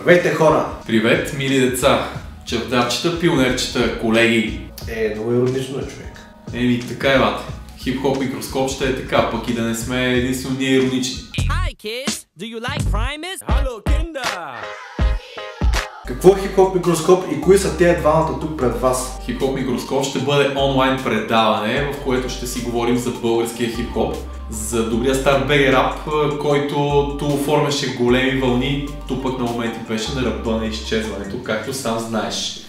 Здравейте, хора! Привет, мили деца, чавдарчета, пионерчета, колеги. Много иронично е, човек. Еми, така е, бате. Хип-хоп микроскоп ще е така, пък и да не сме единствено ние иронични. Hi kids, do you like Primus? Hello Kinder! Какво е хип-хоп микроскоп и кои са тези двамата тук пред вас? Хип-хоп микроскоп ще бъде онлайн предаване, в което ще си говорим за българския хип-хоп, за добрия стар БГ рап, който ту оформяше големи вълни, ту пък на моменти беше на ръба на изчезването, както сам знаеш.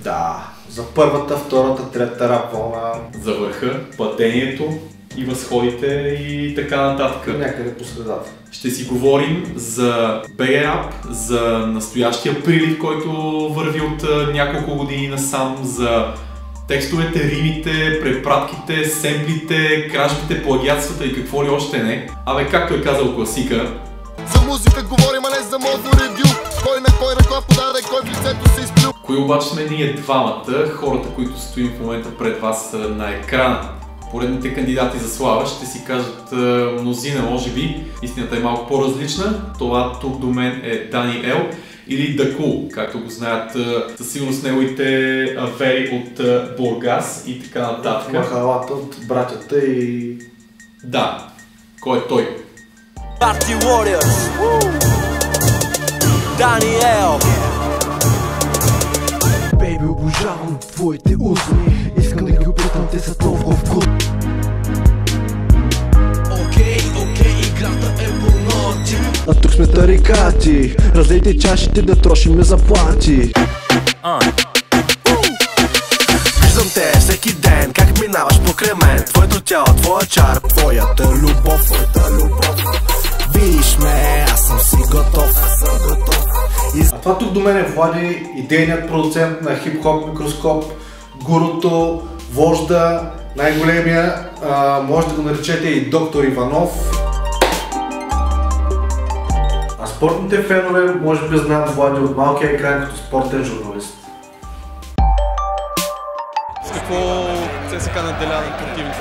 Да, за първата, втората, третата рап вълна. За върха, падението и възходите и така нататък. Някъде по средата. Ще си говорим за БГ рап, за настоящия прилив, който върви от няколко години насам, за текстовете, римите, препратките, семплите, кражбите, плагиатствата и какво ли още не. Абе, както е казал класика, за музика говорим, а не за модно ревю. Кой на кой ръкла подаде, кой в лицето се изплю. Кои обаче сме ние двамата, хората, които стоим в момента пред вас на екрана? Поредните кандидати за слава ще си кажат мнозина, може би. Истината е малко по-различна. Това тук до мен е Дани Ел или Дакул, както го знаят със сигурност неговите афери от Бургас и така нататък. Махалата от братята и... Да, кой е той? Party Warriors! Дани Ел! Бейби, обожавам твоите устни. Искам да ги опитам, те са толкова вкус. Окей, играта е по-ноти. А тук сме тарикати. Разлейте чашите да трошиме заплати. Виждам те всеки ден, как минаваш покрай мен. Твоето тяло, твоя чар, твоята любов. Виж ме, аз съм си готов. А това тук до мен е Влади, идейният продуцент на хип-хоп микроскоп, гуруто, вожда, най-големия, може да го наречете и доктор Иванов. А спортните фенове може би знаят Влади от малкия екран като спортен журналист. С какво ЦСКА наделя на противника?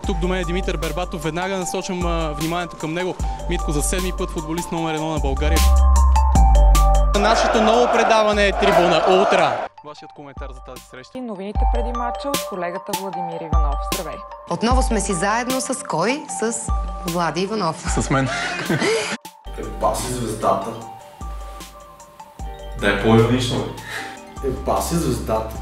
Тук до мен е Димитър Бербатов. Веднага насочвам вниманието към него. Митко за 7-ми път футболист номер 1 на България. Нашето ново предаване е Трибуна Ултра. Вашият коментар за тази среща? Новините преди матча от колегата Владимир Иванов. Здравей! Отново сме си заедно с кой? С Влади Иванов. С мен. Паси звездата. Да е по-иронично, бе. Паси звездата.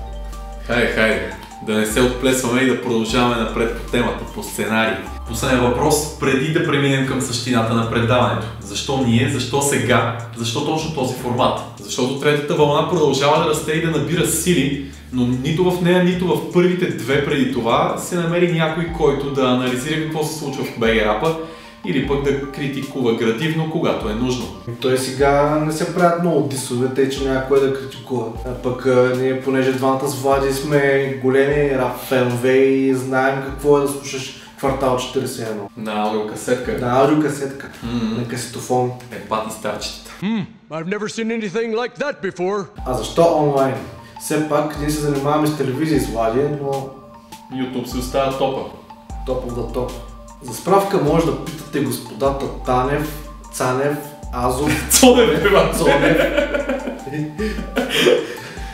Хайде, да не се отплесваме и да продължаваме напред по темата, по сценарий. Последен въпрос, преди да преминем към същината на предаването. Защо ние, защо сега, защо точно този формат? Защото третата вълна продължава да расте и да набира сили, но нито в нея, нито в първите две преди това се намери някой, който да анализира какво се случва в БГ рапа или пък да критикува градивно, когато е нужно. Той сега не се правят много дисове, тъй че няма кой да критикува. А пък ние, понеже двамата с Влади сме големи рап фенове и знаем какво е да слушаш Квартал 41. На аудиокасетка. На аудиокасетка. На касетофон. Пати старчетата. I've never seen anything like that before. А защо онлайн? Все пак ние се занимаваме с телевизия с Влади, но... YouTube си остава топа. Топъл да топ. За справка може да питате господата Танев, Цанев, Азов... Цонев.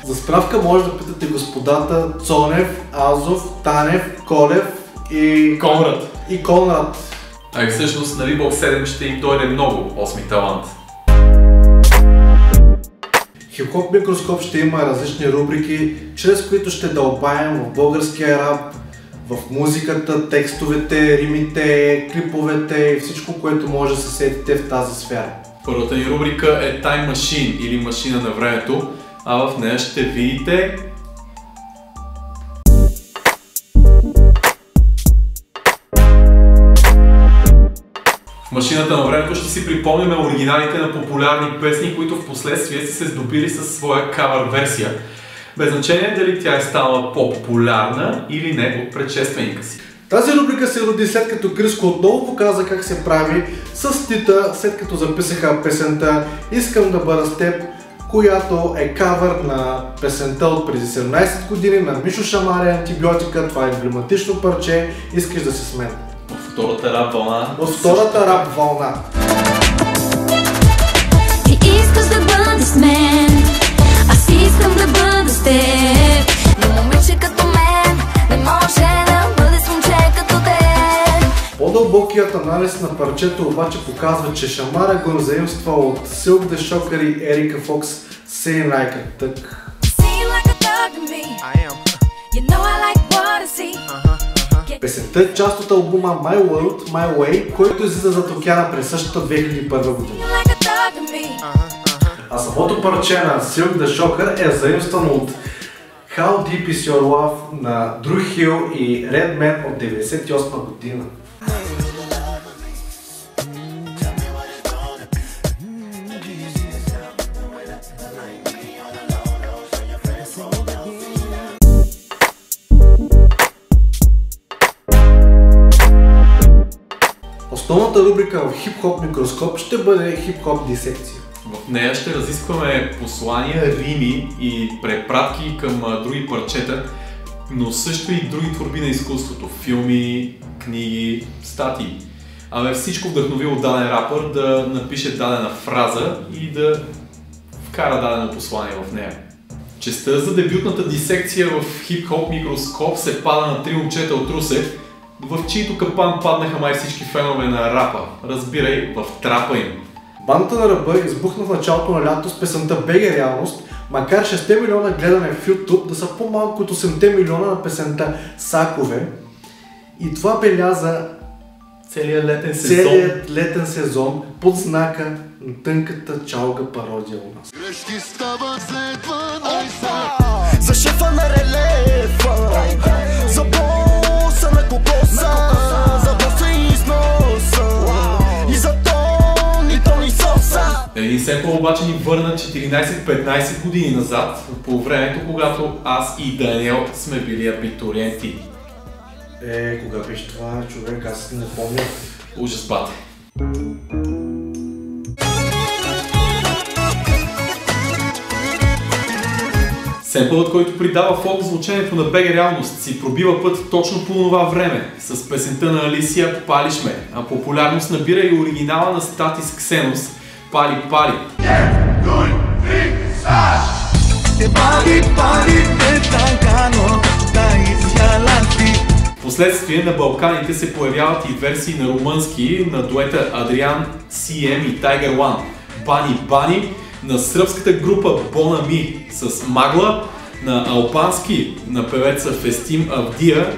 За справка може да питате господата Цонев, Азов, Танев, Колев и... Конрад. А и всъщност на Рибок 7 ще им дойде много 8-ми талант. Хип-хоп микроскоп ще има различни рубрики, чрез които ще дълбаем в българския рап, в музиката, текстовете, римите, клиповете и всичко, което може да се сетите в тази сфера. Първата ни рубрика е Time Machine или машина на времето, а в нея ще видите... В машината на времето ще си припомняме оригиналите на популярни песни, които в последствие са се здобили със своя кавър версия. Без значение дали тя е станала по-популярна или не от предшественика си. Тази рубрика се роди след като Криско отново показа как се прави с Тита, след като записаха песента "Искам да бъда с теб", която е кавър на песента от преди 17 години на Мишо Шамари "Антибиотика". Това е емблематично парче "Искаш да си с мен". От втората рап вълна. От втората рап вълна. с мен. Аз искам да бъда с теб, но момиче като мен не може да бъде с момче като теб. По-дълбокият анализ на парчето обаче показва, че Шамара го заимства от Silk the Shocker и Ерика Фокс Sing Like a Thug. Песента е част от албума My World, My Way, който излиза зад океана през същата 2001 година. А самото парче на Silk the Shocker е заимствано от How Deep Is Your Love на Dru Hill и Redman от 1998 година. Основната рубрика в Хип-хоп микроскоп ще бъде хип-хоп дисекция. В нея ще разискваме послания, рими и препратки към други парчета, но също и други творби на изкуството, филми, книги, статии. Абе всичко вдъхновило даден рапър да напише дадена фраза и да вкара дадено послание в нея. Честта за дебютната дисекция в хип-хоп микроскоп се пада на 3 момчета от Русе, в чието капан паднаха май всички фенове на рапа, разбирай, в трапа им. Бандата на ръба избухна в началото на лято с песента БГ Реалност, макар 6 милиона гледане в YouTube да са по-малко от 8 милиона на песента Сакове. И това беляза целият летен сезон под знака на тънката чалга пародия у нас. Грешки стават след 12. За шефа на релефа, за боса на кокоса, за боса и износа, и за Тони Соса. Един семпъл обаче ни върна 14-15 години назад, по времето, когато аз и Даниел сме били абитуриенти. Кога беше това, човек, аз не помня. Ужас, бате. Семпълът, който придава фокус звучението на БГ Реалност, си пробива път точно по това време с песента на Алисия "Палиш ме", а популярност набира и оригинала на Статис Ксенос "Пали Пали". Впоследствие на Балканите се появяват и версии на румънски на дуета Адриан CM и Tiger One, Бани Бани, на сръбската група Бонами с Магла, на албански на певеца Фестим Авдия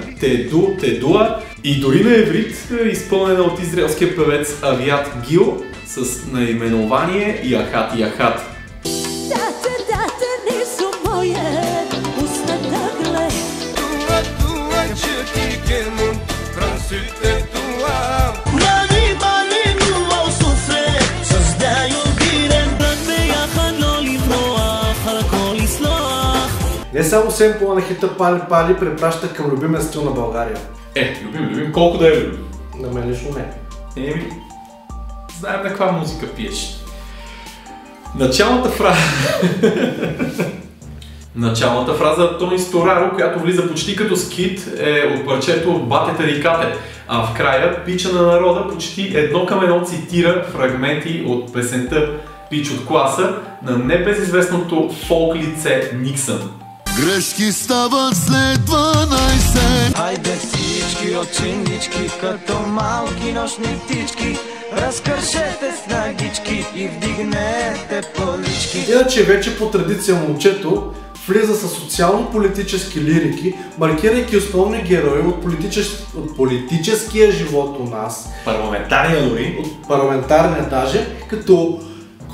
Тедуа и дори на еврит, изпълнена от израелския певец Авиат Гил с наименование Яхат Яхат. Не само семпъла на хита "Пали Пали" препраща към любимия стил на България. Любим, колко да е любим? На мен лично не. Знаем на каква музика пиеш. Началната фраза на Тони Стораро, която влиза почти като скит, е от парчето "Бате Тарикате", а в края пича на народа почти 1:1 цитира фрагменти от песента "Пич от класа" на небезизвестното фолк лице Никсън. Грешки стават след 12. Хайде всички ученички, като малки нощни птички, разкършете снагички и вдигнете полички. Иначе вече по традиция момчето влиза с социално-политически лирики, маркирайки основни герои от политическия живот у нас. Парламентарния дори. От парламентарния даже, като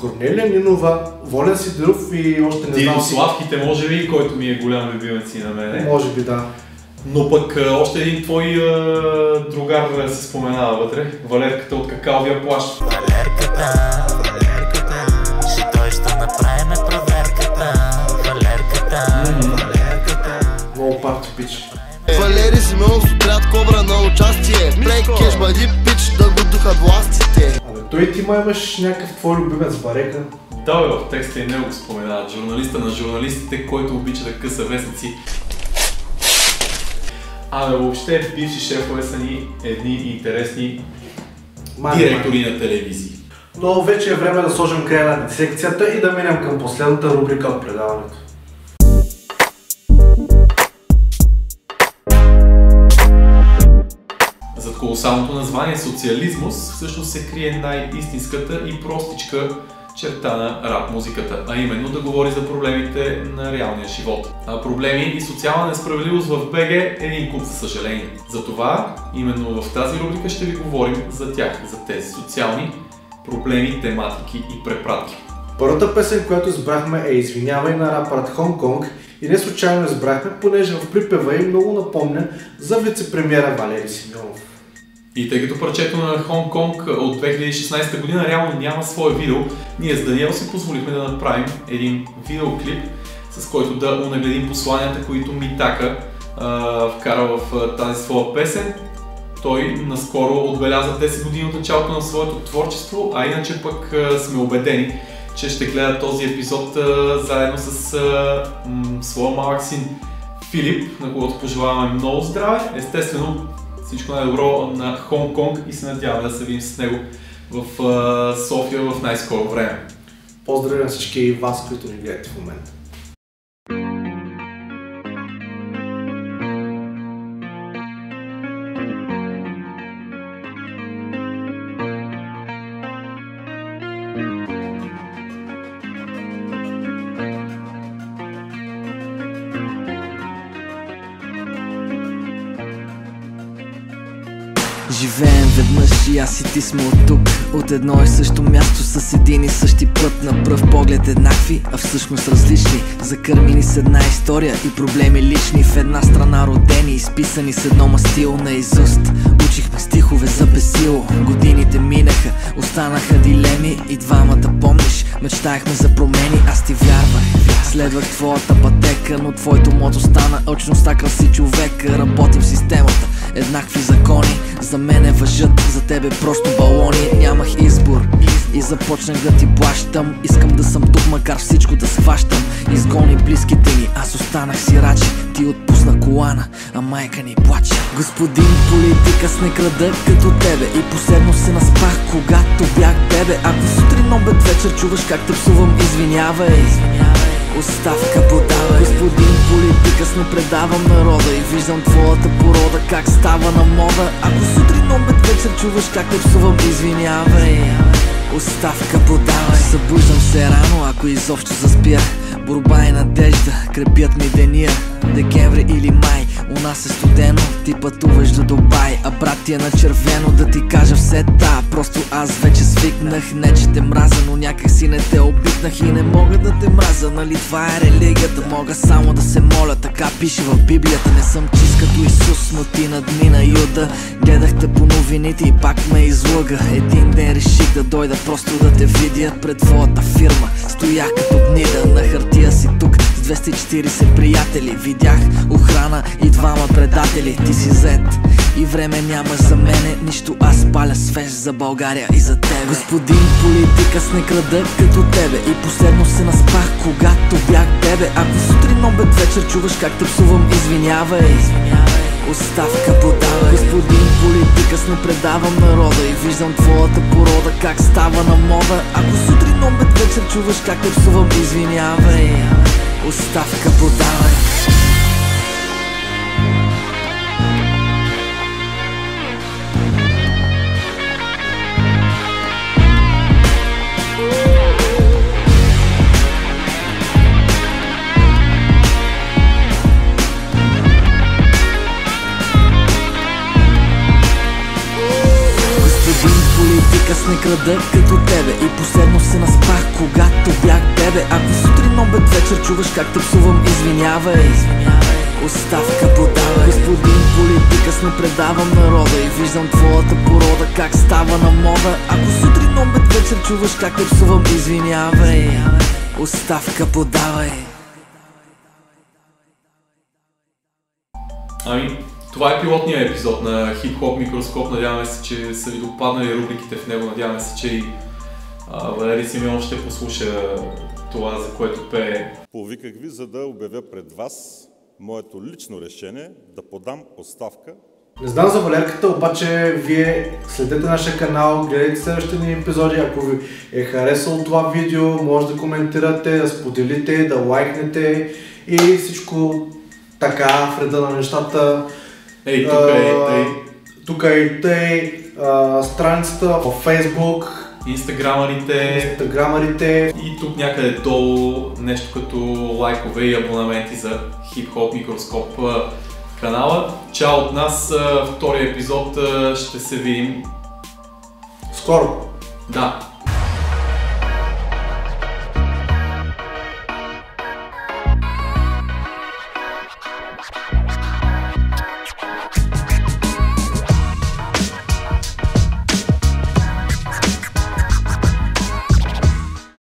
Корнелия Нинова, Волен Сидоров и още не знам. Димославките, може би, който ми е голям любимец и на мене. Може би, да. Но пък още един твой другар се споменава вътре. Валерката от Какаовия плащ. Валерката, си той ще направим проверката. Валерката. Много парти пич. Валери Симеонов, отряд Кобра на участие. Плейк кеш, бъди пич, да го духа властите. Абе, той ти ма имаш някакъв твой любимец Барека. Да, бе, в текста и него го споменават. Журналиста на журналистите, който обича да къса вестници. Абе, въобще бивши шефове са ни едни интересни директори на телевизии. Но вече е време да сложим края на дисекцията и да минем към последната рубрика от предаването. Зад колосалното название социализмус всъщност се крие най-истинската и простичка черта на рап музиката, а именно да говори за проблемите на реалния живот. Проблеми и социална несправедливост в БГ е един куп, за съжаление. Затова именно в тази рубрика ще ви говорим за тях, за тези социални проблеми, тематики и препратки. Първата песен, която избрахме е "Извинявай" на рапърът Хонг Конг и не случайно избрахме, понеже в припева им много напомня за вице-премиера Валери Симеонов. И тъй като парчето на Хонг Конг от 2016 година реално няма свое видео, ние с Даниел си позволихме да направим един видеоклип, с който да унагледим посланията, които Митака вкара в тази своя песен. Той наскоро отбеляза 10 години от началото на своето творчество, а иначе пък сме убедени, че ще гледа този епизод заедно с своя малък син Филип, на когото пожелаваме много здраве. Естествено, всичко най-добро на Хонг Конг и се надяваме да се видим с него в София в най-скоро време. Поздрави на всички вас, които ни гледате в момента. Живеем веднъж и аз и ти сме от тук, от едно и също място, с един и същи път. На пръв поглед еднакви, а всъщност различни, закърмени с една история и проблеми лични. В една страна родени, изписани с едно мастило наизуст. Учихме стихове за бесило, годините минаха, останаха дилеми и двамата помниш. Мечтаехме за промени, аз ти вярвах, следвах твоята пътека, но твоето мото стана алчността, кръси човека. Работим в системата, еднакви закони за мене въжат, за тебе просто балони. Нямах избор и започнах да ти плащам. Искам да съм тук, макар всичко да схващам. Изгони близките ни, аз останах сираче. Ти отпусна колана, а майка ни плаче. Господин политика, с не крада като тебе. И последно се наспах, когато бях бебе. Ако сутрин, обед, вечер чуваш как те псувам, извинявай. Оставка подавай. Господин политика, с не предавам народа и виждам твоята порода как става на мода. Ако сутрин, обед, вечер чуваш как те псувам, извинявай. Оставка подавай. Събуждам се рано, ако изобщо заспя. Борба и надежда крепят ми деня. Декември или май, у нас е студено, ти пътуваш до Дубай, а брат ти е на червено. Да ти кажа все та, просто аз вече свикнах. Не че те мразя, но някак си не те обикнах. И не мога да те мразя, нали това е религията. Мога само да се моля, така пише в Библията. Не съм чист като Исус, но ти надмина Юда. Гледах те по новините и пак ме излъга. Един ден реших да дойда просто да те видя пред твоята фирма. Стоях като гнида, на хартия си тук с 240 приятели. Видях охрана и двама предатели. Ти си зет и време нямаш за мене нищо, аз паля свеж за България и за тебе. Господин политика, с не крада като тебе. И последно се наспах, когато бях бебе. Ако сутрин, обед, вечер чуваш как те псувам, извинявай. Оставка подавай. Господин политика, с не предавам народа и виждам твоята порода как става на мода. Ако сутрин, обед, вечер чуваш как те псувам, извинявай. Оставка подавай. Политика, с не крада като тебе. И последно се наспах, когато бях бебе. Ако сутрин, обед, вечер чуваш как те псувам, извинявай. Оставка подавай. Господин политика, с не предавам народа и виждам твоята порода как става на мода. Ако сутрин, обед, вечер чуваш как те псувам, извинявай. Оставка подавай. Ами, това е пилотният епизод на Хип-хоп Микроскоп. Надяваме се, че са ви допаднали рубриките в него. Надяваме се, че и Валери Симеонов ще послуша това, за което пее. Повиках ви, за да обявя пред вас моето лично решение да подам оставка Не знам за Валерката, обаче вие следете нашия канал, гледайте следващите ни епизоди. Ако ви е харесало това видео, може да коментирате, да споделите, да лайкнете и всичко така в реда на нещата. Тук е и тъй, страницата във Facebook, Инстаграмарите и тук някъде долу нещо като лайкове и абонаменти за Хип-хоп Микроскоп канала. Чао от нас, втория епизод ще се видим скоро. Да.